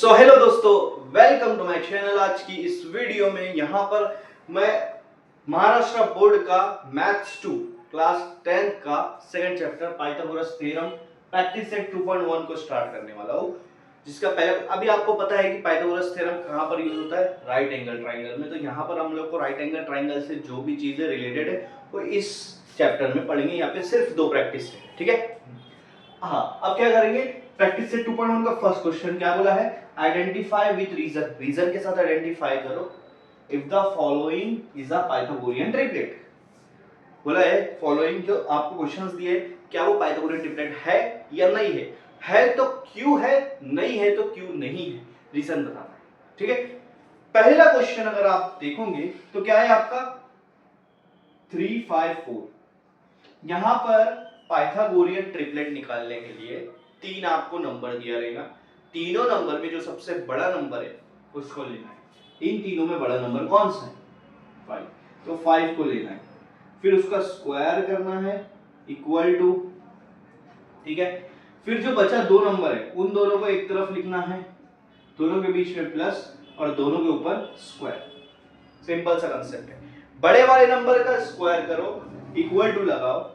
So hello दोस्तों, welcome to my channel. आज की इस वीडियो में यहाँ पर मैं महाराष्ट्र बोर्ड का मैथ्स 2 क्लास 10 का second chapter Pythagoras theorem practice set 2.1 को स्टार्ट करने वाला हूँ। जिसका पहले अभी आपको पता है कि पाइथागोरस थ्योरम कहाँ पर यूज होता है, राइट एंगल ट्राइंगल में। तो यहाँ पर हम लोग को राइट एंगल ट्राइंगल से जो भी चीजें रिलेटेड है वो इस चैप्टर में पढ़ेंगे। यहाँ पे सिर्फ 2 प्रैक्टिस है, ठीक है। हाँ, अब क्या करेंगे, प्रैक्टिस सेट 2.1 का फर्स्ट क्वेश्चन क्या बोला है, आइडेंटिफाई विद रीजन। रीजन के साथ आइडेंटिफाई करो if the following is a Pythagorean triplet. बोला है फॉलोइंग, जो आपको क्वेश्चंस दिए क्या वो पाइथागोरियन ट्रिपलेट है या नहीं है। है तो क्यों है, नहीं है तो क्यों नहीं है, रीजन बताना है, ठीक है। पहला क्वेश्चन अगर आप देखोगे तो क्या है आपका 3, 5, 4। यहां पर पाइथागोरियन ट्रिपलेट निकालने के लिए 3 आपको नंबर दिया रहेगा। तीनों नंबर में जो सबसे बड़ा नंबर है उसको लेना है। इन तीनों में बड़ा नंबर कौन सा है, 5। तो 5 को लेना है, फिर उसका स्क्वायर करना है इक्वल टू, ठीक है। फिर जो बचा 2 नंबर है उन दोनों को एक तरफ लिखना है, दोनों के बीच में प्लस और दोनों के ऊपर स्क्वायर। सिंपल सा कंसेप्ट है। बड़े वाले नंबर का स्क्वायर करो, इक्वल टू लगाओ,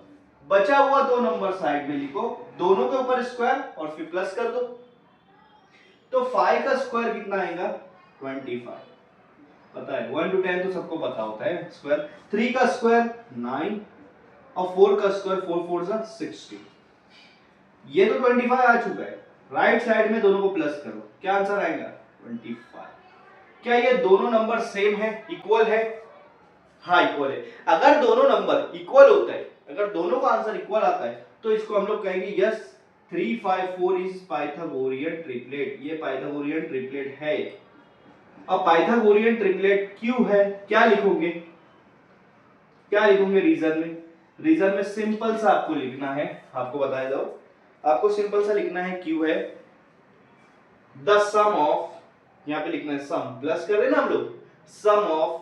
बचा हुआ 2 नंबर साइड में लिखो, दोनों के ऊपर स्क्वायर और फिर प्लस कर दो। तो 5 का स्क्वायर कितना आएगा, 25। पता है 1 to 10 तो सबको पता होता है स्क्वायर। 3 का स्क्वायर 9 और 4 का स्क्वायर 4 4 जा 60। ये तो 25 आ चुका है। राइट साइड में दोनों को प्लस करो, क्या आंसर आएगा 25। क्या ये दोनों नंबर सेम है, इक्वल है? हाँ इक्वल है। अगर दोनों नंबर इक्वल होता है, अगर दोनों का आंसर इक्वल आता है तो इसको हम लोग कहेंगे यस 3, 5, 4 इज पाइथागोरियन ट्रिपलेट। ये पाइथागोरियन ट्रिपलेट है। अब पाइथागोरियन ट्रिपलेट क्यों है, क्या लिखोगे, क्या लिखोगे रीजन में? रीजन में सिंपल सा आपको लिखना है, आपको बताया जाओ, आपको सिंपल सा लिखना है क्यों है द सम ऑफ, यहां पे लिखना है सम, प्लस कर रहे ना हम लोग, सम ऑफ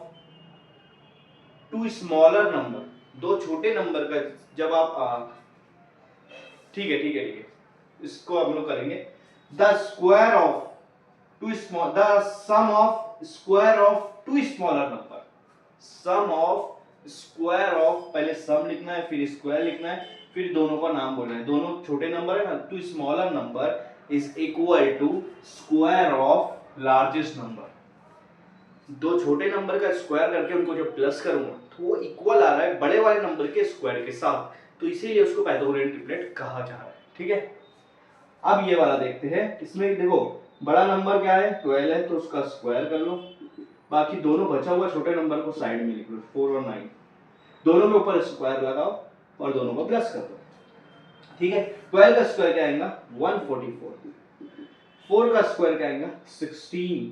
2 स्मॉलर नंबर, 2 छोटे नंबर का जब आप ठीक है ठीक है ठीक है, इसको हम लोग करेंगे the square of 2 small, the sum of square of 2 smaller number. Sum of square of, पहले सम लिखना है फिर स्क्वायर लिखना है फिर दोनों का नाम बोलना है। दोनों छोटे नंबर है ना, 2 smaller number is equal to square of largest number. 2 छोटे नंबर का स्क्वायर करके उनको जब प्लस करूंगा तो वो इक्वल आ रहा है बड़े वाले नंबर के स्क्वायर के साथ, तो इसीलिए उसको पाइथागोरियन ट्रिपलेट कहा जा रहा है, ठीक है। अब ये वाला देखते हैं। इसमें देखो बड़ा नंबर क्या है 12 है, तो उसका स्क्वायर कर लो, बाकी दोनों बचा हुआ छोटे नंबर को साइड में लिख लो 4 और 9, दोनों के ऊपर स्क्वायर लगाओ और दोनों को प्लस कर दो, ठीक है। 12 का स्क्वायर क्या आएगा 144, 4 का स्क्वायर क्या आएगा 16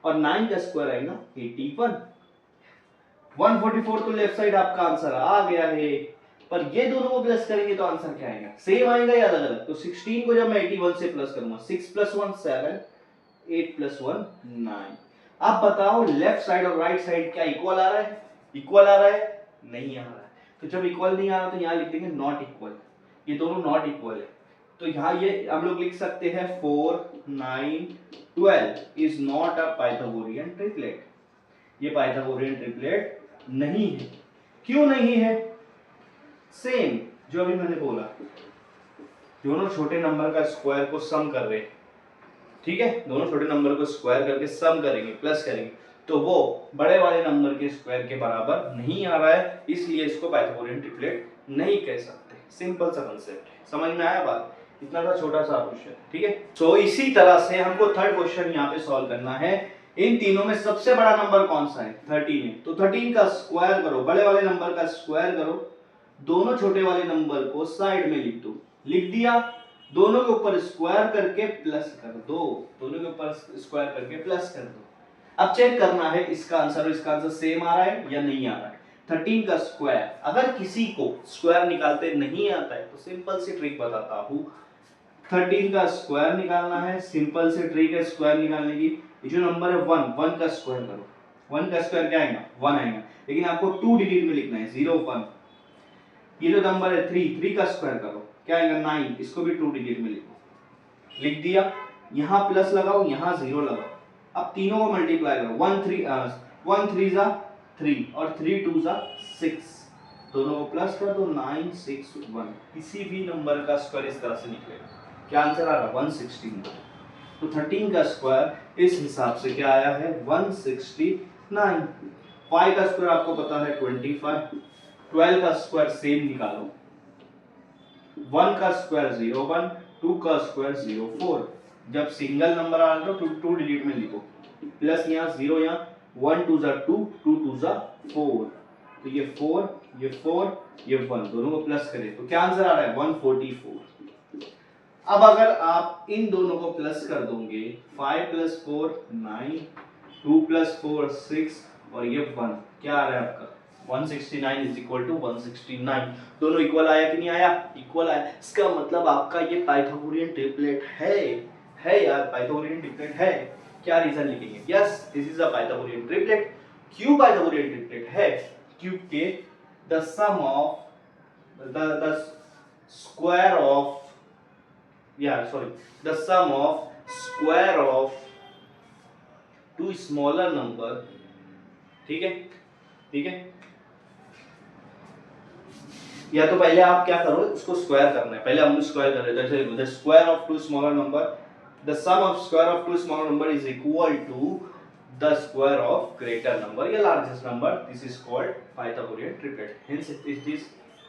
और 9 का स्क्वायर आएगा 81। 144 तो लेफ्ट साइड आपका आंसर आ गया है, पर ये दोनों को प्लस करेंगे तो आंसर क्या आएगा, सेम आएगा या अलग अलग? तो 16 को जब मैं 81 से प्लस करूंगा, 6 + 1 7, 8 + 1 9। आप बताओ लेफ्ट साइड और राइट साइड क्या इक्वल आ रहा है, इक्वल आ रहा है? नहीं आ रहा है। तो जब इक्वल नहीं आ रहा तो यहाँ लिख देंगे नॉट इक्वल, ये दोनों नॉट इक्वल है। तो यहाँ ये हम लोग लिख सकते हैं 4, 9, 12 is not a Pythagorean triplet. ये पाइथागोरियन ट्रिपलेट नहीं है। क्यों नहीं है? सेम जो अभी मैंने बोला, दोनों छोटे नंबर का स्क्वायर को सम कर रहे हैं, ठीक है। दोनों छोटे नंबर को स्क्वायर करके सम करेंगे, प्लस करेंगे, तो वो बड़े वाले नंबर के स्क्वायर के बराबर नहीं आ रहा है, इसलिए इसको पाइथागोरियन ट्रिपलेट नहीं कह सकते। सिंपल सा कंसेप्ट है, समझ में आया बात? इतना सा छोटा सा क्वेश्चन, ठीक है। सो इसी तरह से हमको थर्ड क्वेश्चन यहाँ पे सॉल्व करना है। इन तीनों में सबसे बड़ा नंबर कौन सा है, 13 है, तो 13 का स्क्वायर करो, बड़े वाले नंबर का स्क्वायर करो, दोनों छोटे वाले नंबर को साइड में लिख दो, लिख दिया, दोनों के ऊपर स्क्वायर करके प्लस कर दो, दोनों के ऊपर स्क्वायर करके प्लस कर दो। अब चेक करना है इसका आंसर और इसका आंसर सेम आ रहा है या नहीं आ रहा है। 13 का स्क्वायर, अगर किसी को स्क्वायर निकालते नहीं आता है तो सिंपल सी ट्रिक बताता हूं। 13 का स्क्वायर निकालना है, सिंपल से ट्रिक है स्क्वायर निकालने की। ये जो नंबर है 1 का स्क्वायर करो, 1 का स्क्वायर क्या आएगा 1 आएगा, लेकिन आपको 2 डिजिट में लिखना है 0 1। ये जो नंबर है 3 का स्क्वायर करो, क्या आएगा 9, इसको भी 2 डिजिट में लिखो, लिख दिया। यहाँ प्लस लगाओ, यहाँ 0 लगाओ। अब तीनों को मल्टीप्लाई करो, 1 3 जा 3 और 3 2 जा 6, दोनों को प्लस कर दो, 9 6 1। किसी भी नंबर का स्क्वायर इस तरह से निकलेगा। क्या आंसर आ रहा है? 169। तो 13 का स्क्वायर इस हिसाब से क्या आया है? 169। 5 का स्क्वायर आपको पता है 25। 12 का स्क्वायर सेम निकालो, 1 का स्क्वायर 01, 2 का स्क्वायर 04। जब सिंगल नंबर आ रहा तो 2 डिजिट में लिखो, प्लस यहाँ 0 यहाँ, 1 2 जा 2, 2 2 जा 4, तो ये 4 ये 4 ये 1, दोनों को प्लस करें तो क्या आंसर आ रहा है? 144। अब अगर आप इन दोनों को प्लस कर दोगे, 5 + 4 9, 2 + 4 6 और ये 1, क्या आ रहा है आपका? 169 = 169। दोनों इक्वल आया कि नहीं आया? इक्वल आया। इसका मतलब आपका ये पाइथागोरियन ट्रिपलेट है यार, पाइथागोरियन ट्रिपलेट है। क्या रीजन लिखेंगे? Yes, this is a Pythagorean triplet. क्यों पाइथागोरियन ट्रिपलेट है? क्योंकि the sum of the square of the sum of square of two smaller number, ठीक है, ठीक है। या तो पहले आप क्या करो, इसको स्क्वायर करना है। पहले हम स्क्वायर कर रहे थे, जैसे the square of two smaller number, the sum of square of two smaller number is equal to the square of greater number या largest number. This is called Pythagorean triplet. Hence it is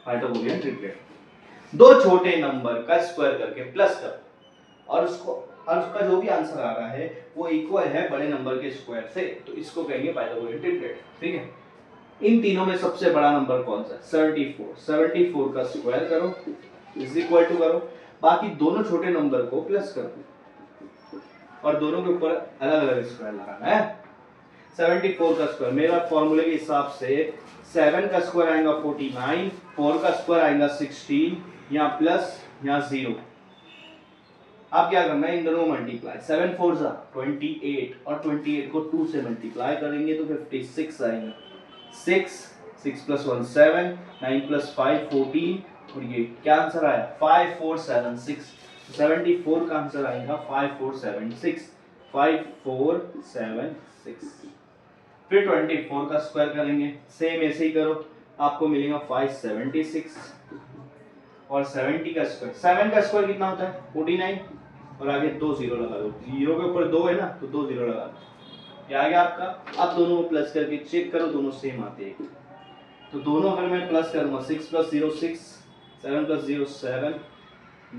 Pythagorean triplet. दो छोटे number का square करके plus कर और उसका जो भी आंसर आ रहा है वो इक्वल है बड़े नंबर के स्क्वायर से, तो इसको कहेंगे पाइथागोरियन ट्रिपलेट। ठीक है। इन तीनों में सबसे बड़ा नंबर कौन सा? 74। 74 का स्क्वायर करो इज इक्वल टू करो, बाकी दोनों छोटे नंबर को प्लस करो और दोनों के ऊपर अलग अलग स्क्वायर लगाना है। 74 का स्क्वायर मेरा फॉर्मूले के हिसाब से 7 का स्क्वायर आएगा 49, 4 का स्क्वायर आएगा 16, यहाँ प्लस यहाँ 0। अब क्या करना है? इन दोनों को मल्टीप्लाई, 7 4 जा 28 और 28 को 2 से मल्टीप्लाई करेंगे तो 56 आएगा। 6 6 + 1 7, 9 + 5 14 और ये क्या आंसर आया? 5476। 74 का आंसर आएगा 5476, 5476। फिर 24 का स्क्वायर करेंगे, सेम ऐसे ही करो, आपको मिलेगा 576 और 70 का स्क्वायर, 7 का स्क्वायर कितना होता है? 49 और आगे 2 0 लगा दो, 0 के ऊपर 2 है ना तो 2 0 लगा दो, ये आ गया आपका। अब दोनों को प्लस करके चेक करो, दोनों सेम आते हैं। तो दोनों अगर मैं प्लस करूंगा 6 + 0 6, 7 + 0 7,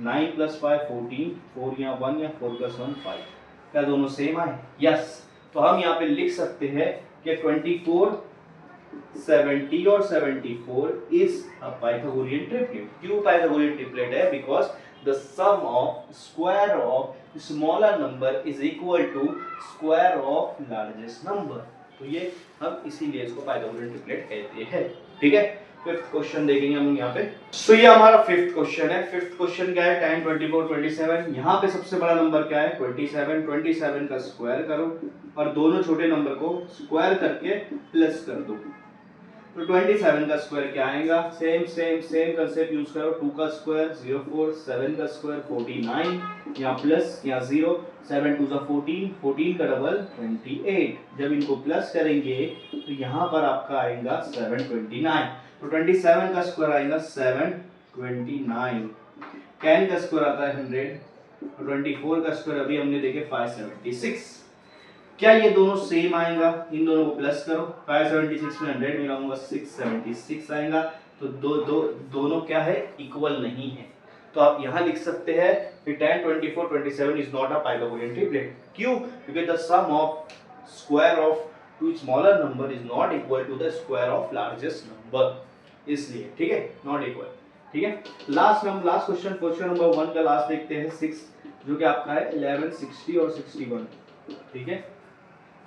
9 + 5 14, 4 या 1 या 4 + 1 5, क्या दोनों सेम आए? यस। तो हम यहाँ पे लिख सकते हैं कि 24 70 और 74 इज अ पाइथागोरियन ट्रिपलेट। क्यों पाइथागोरियन ट्रिपलेट है? Because the sum of square of smaller number is equal to square of largest number। तो ये हम इसीलिए इसको पाइथागोरियन ट्रिपलेट कहते हैं। ठीक है। फिफ्थ क्वेश्चन देखेंगे हम यहाँ पे। सो ये हमारा फिफ्थ क्वेश्चन है। फिफ्थ क्वेश्चन क्या है? 10 24 27। यहाँ पे सबसे बड़ा नंबर क्या है? 27। 27 का स्क्वायर करो और दोनों छोटे नंबर को स्क्वायर करके प्लस कर दो, तो 27 का स्क्वायर क्या आएगा? सेम कंसेप्ट यूज करो, 2 का स्क्वायर 04, 7 का स्क्वायर 49, यहाँ प्लस यहाँ 0, 7 2 जा 14, 14 का डबल 28। जब इनको प्लस करेंगे तो यहाँ पर आपका आएगा 729, तो 27 का स्क्वायर आएगा 729। 10 का स्क्वायर आता है 100, तो 24 का स्क्वायर अभी हमने देखे 576। क्या ये दोनों सेम आएगा? इन दोनों को प्लस करो, 576 में 100 मिलाऊंगा 676 आएगा। तो दोनों क्या है? इक्वल नहीं है। तो आप यहाँ लिख सकते हैं कि 10 24 27 is not a Pythagorean triplet. क्यों? क्योंकि the sum of square of two smaller number is not equal to the square of largest number, इसलिए। ठीक है, नॉट इक्वल। ठीक है। लास्ट क्वेश्चन, क्वेश्चन नंबर 1 का लास्ट देखते हैं, 6, जो कि आपका है 11 60 और 61। ठीक है।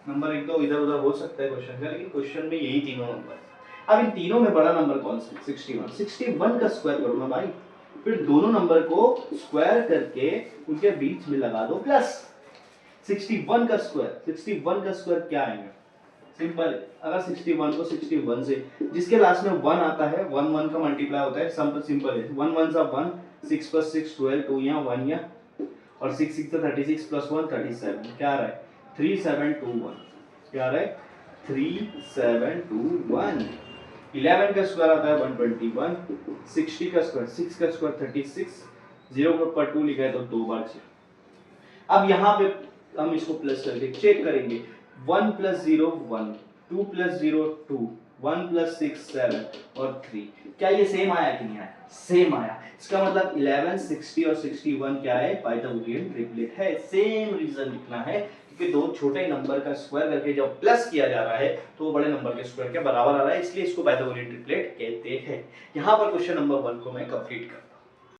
नंबर एक तो इधर उधर हो सकता है क्वेश्चन का, लेकिन क्वेश्चन में यही तीनों नंबर। अब इन तीनों में बड़ा नंबर कौन सा? 61। 61 का स्क्वायर करो ना भाई, फिर दोनों नंबर को स्क्वायर करके उनके बीच में लगा दो प्लस। 61 का स्क्वायर क्या आएगा? सिंपल। अगर 61 को 61 से, जिसके लास्ट में 1 आता है, 1 1 का मल्टीप्लाई होता है, सिंपल है। 1 1 सा 1, 6 + 6 12, 2 यहाँ 1 यहाँ, और 6 6 36 प्लस 1 37, क्या आ रहा है 3721, क्या आ रहा है 3721। 11 का स्क्वायर आता है 121, 60 का स्क्वायर 6 का स्क्वायर 36, 0 के ऊपर 2 लिखा है तो 2 बार 6। अब यहाँ पे हम इसको प्लस करके चेक करेंगे, 1 प्लस 0 1, 2 प्लस 0 2, 1 प्लस 6 7 और 3, क्या ये सेम आया कि नहीं आया, सेम आया। इसका मतलब 11 60 और 61 क्या है, पाइथागोरियन ट्रिपलेट है। सेम रीजन लिखना है क्योंकि दो छोटे नंबर का स्क्वायर करके जब प्लस किया जा रहा है तो वो बड़े नंबर के स्क्वायर के बराबर आ रहा है, इसलिए इसको पाइथागोरियन ट्रिपलेट कहते हैं। यहाँ पर क्वेश्चन नंबर 1 को मैं कंप्लीट कर